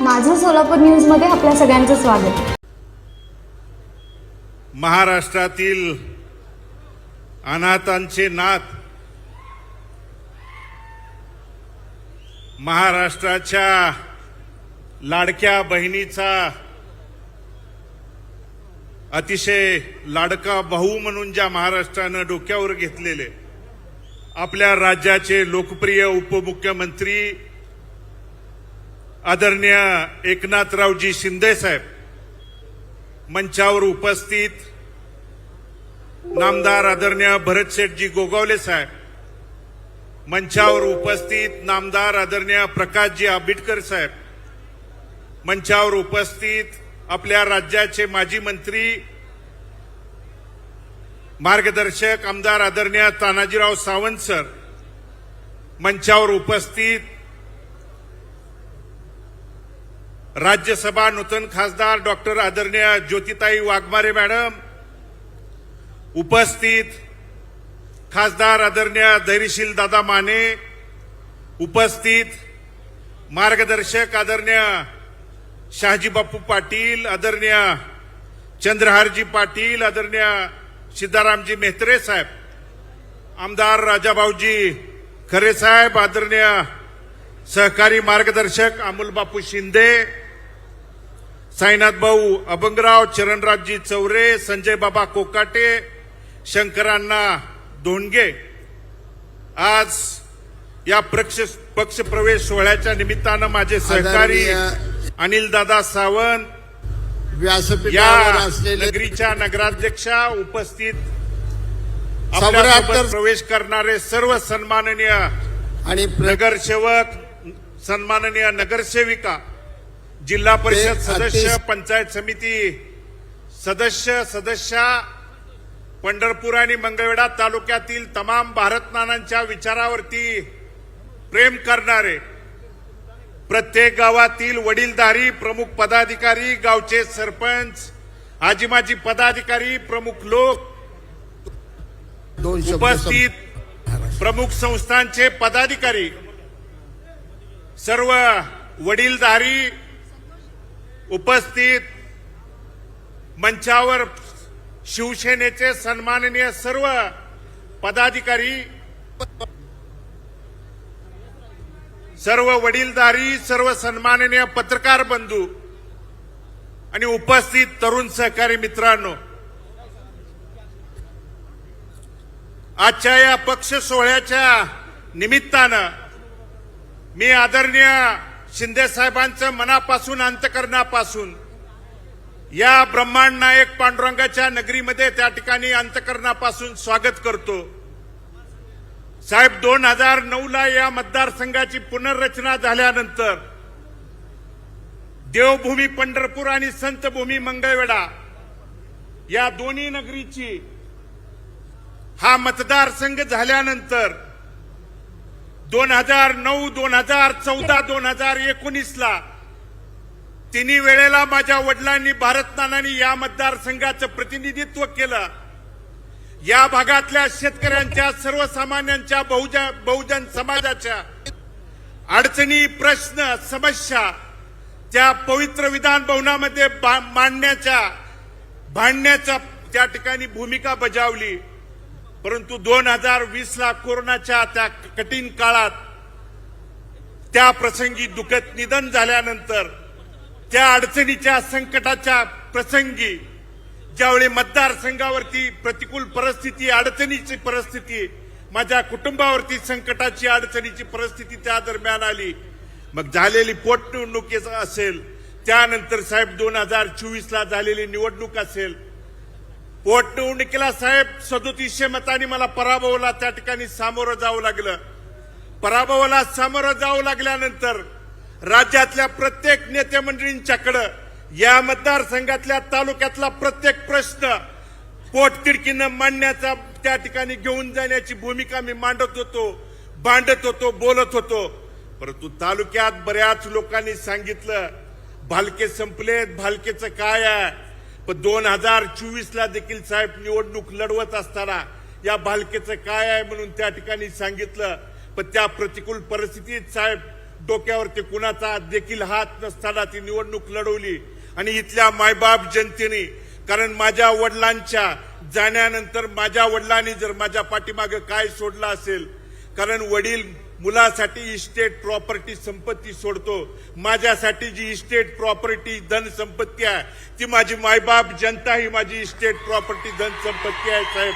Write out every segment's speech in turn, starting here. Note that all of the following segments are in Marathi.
माझं सोलापूर न्यूज मध्ये आपल्या सगळ्यांचं स्वागत। महाराष्ट्रातील अनाथांचे नाथ, महाराष्ट्राच्या लाडक्या बहिणीचा अतिशय लाडका भाऊ म्हणून ज्या महाराष्ट्रानं डोक्यावर घेतलेले आपल्या राज्याचे लोकप्रिय उपमुख्यमंत्री आदरणीय एकनाथरावजी शिंदे साहेब, मंचावर उपस्थित नामदार आदरणीय भरतशेठजी गोगावले साहेब, मंचावर उपस्थित नामदार आदरणीय प्रकाशजी आंबेडकर साहेब, मंचावर उपस्थित आपल्या राज्याचे माजी मंत्री मार्गदर्शक आमदार आदरणीय तानाजीराव सावंत सर, मंचावर उपस्थित राज्यसभा नूतन खासदार डॉक्टर आदरणीय ज्योतिताई वाघमारे मॅडम, उपस्थित खासदार आदरणीय धैर्यशील दादा माने, उपस्थित मार्गदर्शक आदरणीय शहाजी बापू पाटील, आदरणीय चंद्रहारजी पाटील, आदरणीय सिद्धारामजी मेहत्रे साहेब, आमदार राजाभाऊजी खरे साहेब, आदरणीय सहकारी मार्गदर्शक अमोल बापू शिंदे, साईनाथ भाऊ अभंगराव, चरणराजजी चौरे, संजय बाबा कोकाटे, शंकरांना धोंडगे, आज या पक्ष प्रवेश सोहळ्याच्या निमित्तानं माझे सहकारी अनिल दादा सावंत, व्यासपीठावर असलेले नगरीच्या नगराध्यक्षा, उपस्थित आपल्यासोबत प्रवेश करणारे सर्व सन्माननीय आणि नगरसेवक, सन्माननीय नगरसेविका, जिल्हा परिषद सदस्य, पंचायत समिती सदस्या, पंढरपूर आणि मंगळवेढा तालुक्यातील तमाम भारत नानांच्या विचारावरती प्रेम करणारे, प्रत्येक गावातील वडीलधारी प्रमुख पदाधिकारी, गावचे सरपंच, आजी माजी पदाधिकारी, प्रमुख लोक, उपस्थित प्रमुख संस्थांचे पदाधिकारी, सर्व वडीलधारी, उपस्थित मंचावर शिवसेनेचे सन्माननीय सर्व पदाधिकारी, सर्व वडीलधारी, सर्व सन्माननीय पत्रकार बंधू आणि उपस्थित तरुण सहकारी मित्रांनो, आजच्या या पक्ष सोहळ्याच्या निमित्तानं मी आदरणीय शिंदे साहेबांचं मनापासून अंतकरणापासून या ब्रह्मांड नायक पांडुरंगाच्या नगरीमध्ये त्या ठिकाणी अंतकरणापासून स्वागत करतो। साहेब, 2009ला या मतदारसंघाची पुनर्रचना झाल्यानंतर देवभूमी पंढरपूर आणि संतभूमी मंगळवेढा या दोन्ही नगरीची हा मतदारसंघ झाल्यानंतर 2009, 2014, 2019ला तिन्ही वेळेला माझ्या वडिलांनी, भारत नानांनी या मतदारसंघाचं प्रतिनिधित्व केलं। या भागातल्या शेतकऱ्यांच्या, सर्वसामान्यांच्या, बहुजन समाजाच्या अडचणी, प्रश्न, समस्या त्या पवित्र विधान भवनामध्ये भांडण्याच्या त्या ठिकाणी भूमिका बजावली। परंतु 2020ला कोरोनाच्या त्या कठीण काळात त्या प्रसंगी दुःखद निधन झाल्यानंतर, त्या अडचणीच्या संकटाच्या प्रसंगी ज्यावेळी मतदारसंघावरती प्रतिकूल परिस्थिती, अडचणीची परिस्थिती, माझ्या कुटुंबावरती संकटाची, अडचणीची परिस्थिती त्या दरम्यान आली, मग झालेली पोटनिवडणूक असेल, त्यानंतर साहेब 2024ला झालेली निवडणूक असेल, पोटनिवडणुकीला साहेब 3700 मतांनी मला पराभवाला त्या ठिकाणी सामोरं जावं लागलं। पराभवाला सामोरं जावं लागल्यानंतर राज्यातल्या प्रत्येक नेते मंडळींच्याकडे या मतदारसंघातल्या, तालुक्यातला प्रत्येक प्रश्न पोटतिडकीनं मांडण्याचा, त्या ठिकाणी घेऊन जाण्याची भूमिका मी मांडत होतो, भांडत होतो, बोलत होतो। परंतु तालुक्यात बऱ्याच लोकांनी सांगितलं भालके संपलेत, भालकेचं काय आहे। पण 2024ला देखील साहेब निवडणूक लढवत असताना या भालकेचं काय आहे म्हणून त्या ठिकाणी सांगितलं। पण त्या प्रतिकूल परिस्थितीत साहेब डोक्यावरती कुणाचा देखील हात नसताना ती निवडणूक लढवली आणि इथल्या मायबाप जनतेने, कारण माझ्या वडिलांच्या जाण्यानंतर माझ्या वडिलांनी जर माझ्या पाठीमागे काय सोडलं असेल, कारण वडील मुलासाठी इस्टेट प्रॉपर्टी संपत्ती सोडतो, माझ्यासाठी जी इस्टेट प्रॉपर्टी धन संपत्ती आहे ती माझी मायबाप जनता ही माझी इस्टेट प्रॉपर्टी धन संपत्ती आहे साहेब.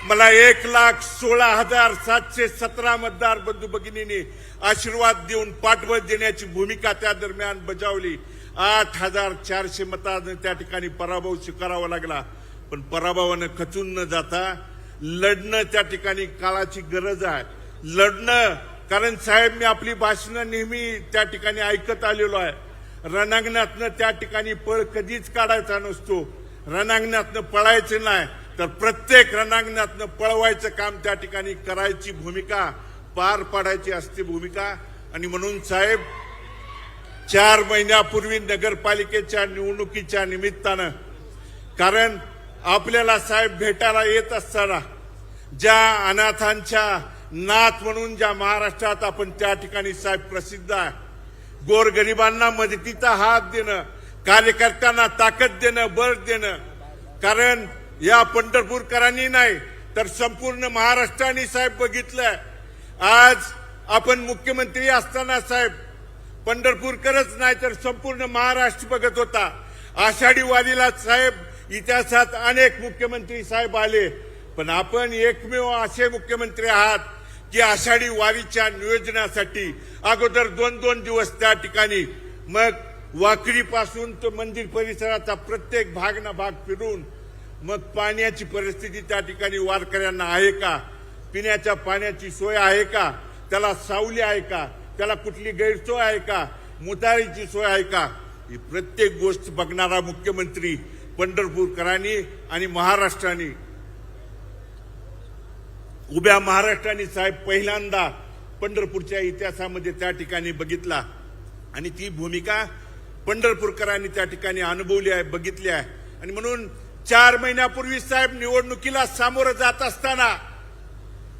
मला 1,16,717 मतदार बंधू भगिनींनी आशीर्वाद देऊन पाठबळ देण्याची भूमिका त्या दरम्यान बजावली. 8,400 मतांनी त्या ठिकाणी पराभव स्वीकारावा लागला. पण पराभवानं खचून न जाता लढणं त्या ठिकाणी काळाची गरज आहे. लढणं, कारण साहेब मी आपली भाषणं नेहमी त्या ठिकाणी ऐकत आलेलो आहे. रणांगणातनं त्या ठिकाणी पळ कधीच काढायचा नसतो, रणांगणातनं पळायचं नाही तर प्रत्येक रणांगणातनं पळवायचं काम त्या ठिकाणी करायची भूमिका, पार पाडायची असते भूमिका. आणि म्हणून साहेब 4 महिन्यापूर्वी नगरपालिकेच्या निवडणुकीच्या निमित्तानं, कारण आपल्याला साहेब भेटायला येत असताना ज्या अनाथांच्या नाथ म्हणून ज्या महाराष्ट्रात आपण त्या ठिकाणी साहेब प्रसिद्ध आहे, गोरगरिबांना मदतीचा हात देणं, कार्यकर्त्यांना ताकद देणं, बळ देणं, कारण या पंढरपूरकरांनी नाही तर संपूर्ण महाराष्ट्राने साहेब बघितलंय. आज आपण मुख्यमंत्री असताना साहेब पंढरपूरकरच नाही तर संपूर्ण महाराष्ट्र बघत होता. आषाढी वारीला साहेब इतिहासात अनेक मुख्यमंत्री साहेब आले, पण आपण एकमेव असे मुख्यमंत्री आहात की आषाढी वारीच्या नियोजनासाठी अगोदर 2-2 दिवस त्या ठिकाणी, मग वाकडीपासून तो मंदिर परिसराचा प्रत्येक भाग ना भाग फिरून, मग पाण्याची परिस्थिती त्या ठिकाणी वारकऱ्यांना आहे का, पिण्याच्या पाण्याची सोय आहे का, त्याला सावली आहे का, त्याला कुठली गैरसोय आहे का, मुतारीची सोय आहे का, ही प्रत्येक गोष्ट बघणारा मुख्यमंत्री पंढरपूरकरांनी आणि महाराष्ट्राने, उभ्या महाराष्ट्राने साहेब पहिल्यांदा पंढरपूरच्या इतिहासामध्ये त्या ठिकाणी बघितला. आणि ती भूमिका पंढरपूरकरांनी त्या ठिकाणी अनुभवली आहे, बघितली आहे. आणि म्हणून 4 महिन्यापूर्वी साहेब निवडणुकीला सामोरं जात असताना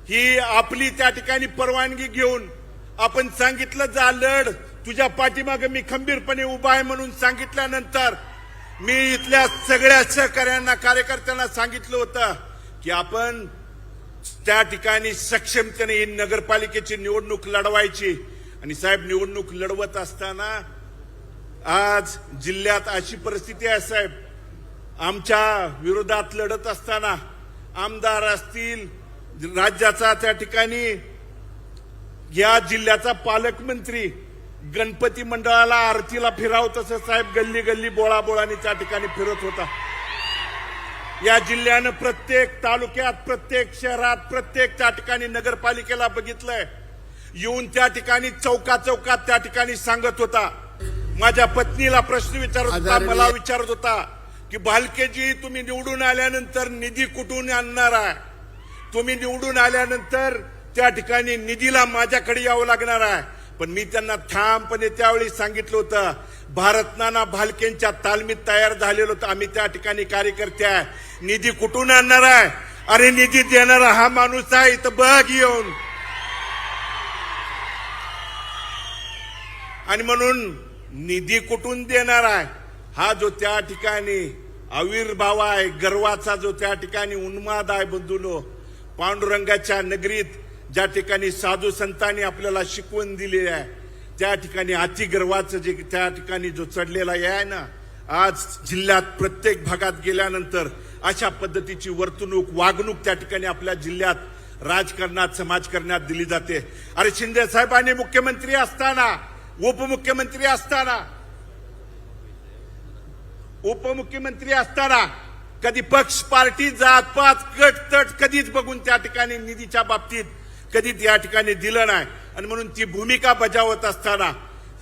ही आपली त्या ठिकाणी परवानगी घेऊन आपण सांगितलं, जा लढ, तुझ्या पाठीमागे मी खंबीरपणे उभा आहे म्हणून सांगितल्यानंतर मी इथल्या सगळ्या सहकार्यांना, कार्यकर्त्यांना सांगितलं होतं की आपण त्या ठिकाणी सक्षमतेने ही नगरपालिकेची निवडणूक लढवायची. आणि साहेब निवडणूक लढवत असताना आज जिल्ह्यात अशी परिस्थिती आहे साहेब, आमच्या विरोधात लढत असताना आमदार असतील, राज्याचा त्या ठिकाणी या जिल्ह्याचा पालकमंत्री गणपती मंडळाला आरतीला फिरावं तसं साहेब गल्ली गल्ली बोळाबोळाने त्या ठिकाणी फिरत होता. या जिल्ह्यानं प्रत्येक तालुक्यात, प्रत्येक शहरात, प्रत्येक त्या ठिकाणी नगरपालिकेला बघितलंय, येऊन त्या ठिकाणी चौकात त्या ठिकाणी सांगत होता. माझ्या पत्नीला प्रश्न विचारत होता, मला विचारत होता की भालकेजी तुम्ही निवडून आल्यानंतर निधी कुठून आणणार आहे, तुम्ही निवडून आल्यानंतर त्या ठिकाणी निधीला माझ्याकडे यावं लागणार आहे. पण मी त्यांना ठामपणे त्यावेळी सांगितलं होतं, भारतनाना भालकेंच्या तालमीत तयार झालेलो होतं आम्ही त्या ठिकाणी कार्यकर्ते आहे, निधी कुठून आणणार आहे, अरे निधी देणारा हा माणूस आहे, इथं बघ येऊन. आणि म्हणून निधी कुठून देणार आहे, हा जो त्या ठिकाणी आविर्भाव आहे, गर्वाचा जो त्या ठिकाणी उन्माद आहे बंधूनो, पांडुरंगाच्या नगरीत ज्या ठिकाणी साधू संतांनी आपल्याला शिकवण दिली आहे, त्या ठिकाणी अतिगर्वाचं जे त्या ठिकाणी जो चढलेला आहे ना, आज जिल्ह्यात प्रत्येक भागात गेल्यानंतर अशा पद्धतीची वर्तणूक, वागणूक त्या ठिकाणी आपल्या जिल्ह्यात राजकारणात, समाजकारणात दिली जाते. अरे शिंदे साहेबांनी मुख्यमंत्री असताना, उपमुख्यमंत्री असताना कधी पक्ष, पार्टी, जात पात, गट तट कधीच बघून त्या ठिकाणी निधीच्या बाबतीत कधी त्या ठिकाणी दिलं नाही. आणि म्हणून ती भूमिका बजावत असताना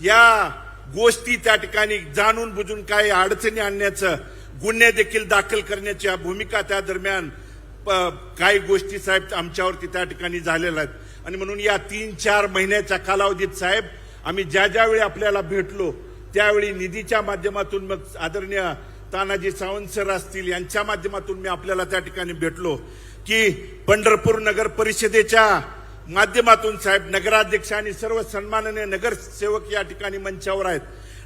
या गोष्टी त्या ठिकाणी जाणून बुजून काही अडचणी आणण्याचं, गुन्हे देखील दाखल करण्याच्या भूमिका त्या दरम्यान काही गोष्टी साहेब आमच्यावरती त्या ठिकाणी झालेल्या आहेत. आणि म्हणून या 3-4 महिन्याच्या कालावधीत साहेब आम्ही ज्यावेळी आपल्याला भेटलो त्यावेळी निधीच्या माध्यमातून, मग आदरणीय तानाजी सावंत सर असतील यांच्या माध्यमातून मी आपल्याला त्या ठिकाणी भेटलो की पंढरपूर नगर परिषदेच्या माध्यमातून साहेब नगराध्यक्ष आणि सर्व सन्माननीय नगरसेवक या ठिकाणी मंचावर आहेत.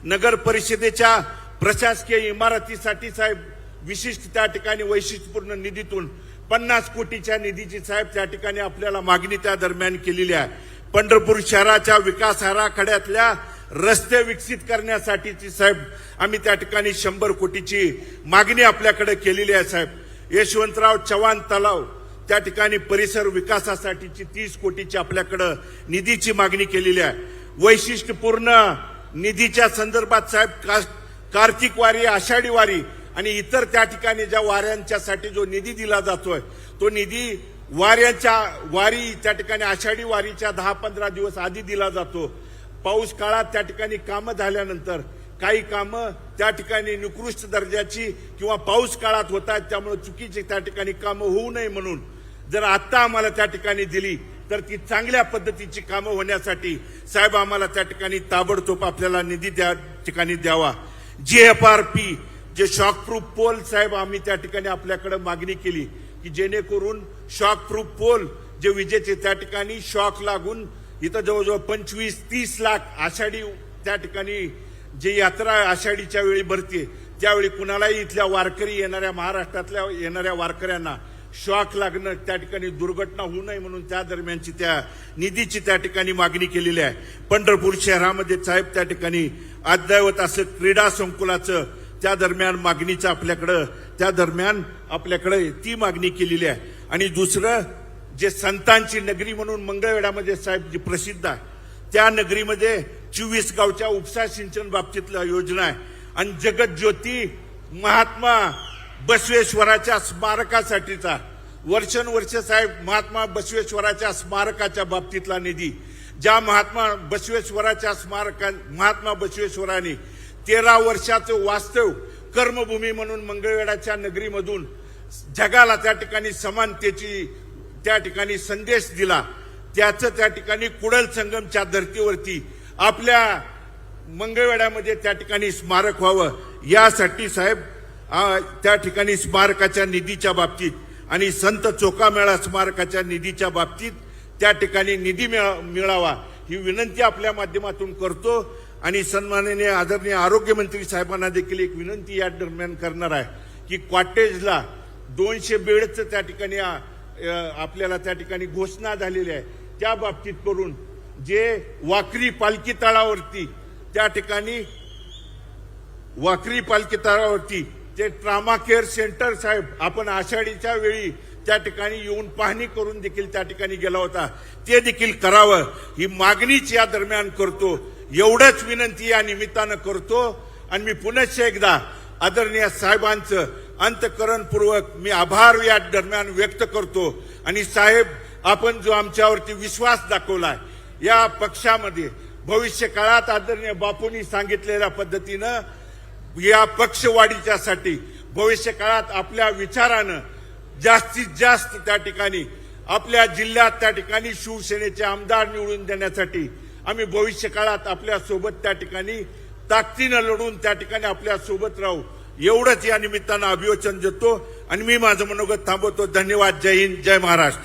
नगर परिषदेच्या प्रशासकीय इमारतीसाठी साहेब विशिष्ट त्या ठिकाणी वैशिष्ट्यपूर्ण निधीतून 50 कोटीच्या निधीची साहेब त्या ठिकाणी आपल्याला मागणी त्या दरम्यान केलेली आहे. पंढरपूर शहराच्या विकास आराखड्यातल्या रस्ते विकसित करण्यासाठीची साहेब आम्ही त्या ठिकाणी 100 कोटीची मागणी आपल्याकडे केलेली आहे साहेब. यशवंतराव चव्हाण तलाव त्या ठिकाणी परिसर विकासासाठीची 30 कोटीची आपल्याकडे निधीची मागणी केलेली आहे. वैशिष्ट्यपूर्ण निधीच्या संदर्भात साहेब कार्तिक वारी, आषाढी वारी आणि इतर त्या ठिकाणी ज्या वाऱ्यांच्यासाठी जो निधी दिला जातोय तो निधी वारी त्या ठिकाणी आषाढी वारीच्या 10-15 दिवस आधी दिला जातो. पाऊस काळात त्या ठिकाणी कामं झाल्यानंतर काही कामं त्या ठिकाणी निकृष्ट दर्जाची किंवा पाऊस काळात होत आहेत, त्यामुळे चुकीची त्या ठिकाणी कामं होऊ नये म्हणून जर आत्ता आम्हाला त्या ठिकाणी दिली तर ती चांगल्या पद्धतीची कामं होण्यासाठी साहेब आम्हाला त्या ठिकाणी ताबडतोब आपल्याला निधी त्या ठिकाणी द्यावा. GFRP जे शॉकप्रूफ पोल साहेब आम्ही त्या ठिकाणी आपल्याकडे मागणी केली की जेणेकरून शॉकप्रूफ पोल जे विजेचे त्या ठिकाणी शॉक लागून इथं जवळजवळ 25-30 लाख आषाढी त्या ठिकाणी जी यात्रा आषाढीच्या वेळी भरते त्यावेळी कुणालाही इथल्या वारकरी येणाऱ्या महाराष्ट्रातल्या येणाऱ्या वारकऱ्यांना शॉक लागणं त्या ठिकाणी दुर्घटना होऊ नये म्हणून त्या दरम्यानची त्या निधीची त्या ठिकाणी मागणी केलेली आहे. पंढरपूर शहरामध्ये साहेब त्या ठिकाणी अद्ययावत असं क्रीडा संकुलाचं त्या दरम्यान मागणीचं आपल्याकडे ती मागणी केलेली आहे. आणि दुसरं जे संतांची नगरी म्हणून मंगळवेढ्यामध्ये साहेब जी प्रसिद्ध आहे त्या नगरीमध्ये 24 गावच्या उपसा सिंचन बाबतीतल्या योजना आहे आणि जगज्योती महात्मा बसवेश्वराच्या स्मारकासाठीचा वर्षानुवर्ष साहेब महात्मा बसवेश्वराच्या स्मारकाच्या बाबतीतला निधी ज्या महात्मा बसवेश्वरांनी 13 वर्षाचं वास्तव कर्मभूमी म्हणून मंगळवेढ्याच्या नगरीमधून जगाला त्या ठिकाणी समानतेची त्या ठिकाणी संदेश दिला, त्याचं त्या ठिकाणी कुडल संगमच्या धर्तीवरती आपल्या मंगळवेढ्यामध्ये त्या ठिकाणी स्मारक व्हावं यासाठी साहेब त्या ठिकाणी स्मारकाच्या निधीच्या बाबतीत आणि संत चोखामेळा स्मारकाच्या निधीच्या बाबतीत त्या ठिकाणी निधी मिळावा ही विनंती आपल्या माध्यमातून करतो. आणि सन्माननीय आदरणीय आरोग्यमंत्री साहेबांना देखील एक विनंती या दरम्यान करणार आहे की कॉटेजला 200 बेडचं त्या ठिकाणी आपल्याला त्या ठिकाणी घोषणा झालेली आहे त्या बाबतीत करून जे वाकरी पालखी तळावरती त्या ठिकाणी ते ट्रामा केअर सेंटर साहेब आपण आषाढीच्या वेळी त्या ठिकाणी येऊन पाहणी करून देखील त्या ठिकाणी गेला होता, ते देखील करावं ही मागणीच या दरम्यान करतो. एवढंच विनंती या निमित्तानं करतो आणि मी पुनश्च एकदा आदरणीय साहेबांचं अंतःकरणपूर्वक मी आभार या दरम्यान व्यक्त करतो. आणि साहेब आपण जो आमच्यावरती विश्वास दाखवलाय या पक्षामध्ये भविष्य काळात आदरणीय बापूंनी सांगितलेल्या पद्धतीनं या पक्षवाढीच्यासाठी भविष्य काळात आपल्या विचारानं जास्तीत जास्त त्या ठिकाणी आपल्या जिल्ह्यात त्या ठिकाणी शिवसेनेचे आमदार निवडून देण्यासाठी आम्ही भविष्य काळात आपल्या सोबत त्या ठिकाणी ताकदीनं लढून त्या ठिकाणी आपल्या सोबत राहू एवढंच या निमित्तानं अभिवचन देतो आणि मी माझं मनोगत थांबवतो. धन्यवाद. जय हिंद, जय महाराष्ट्र.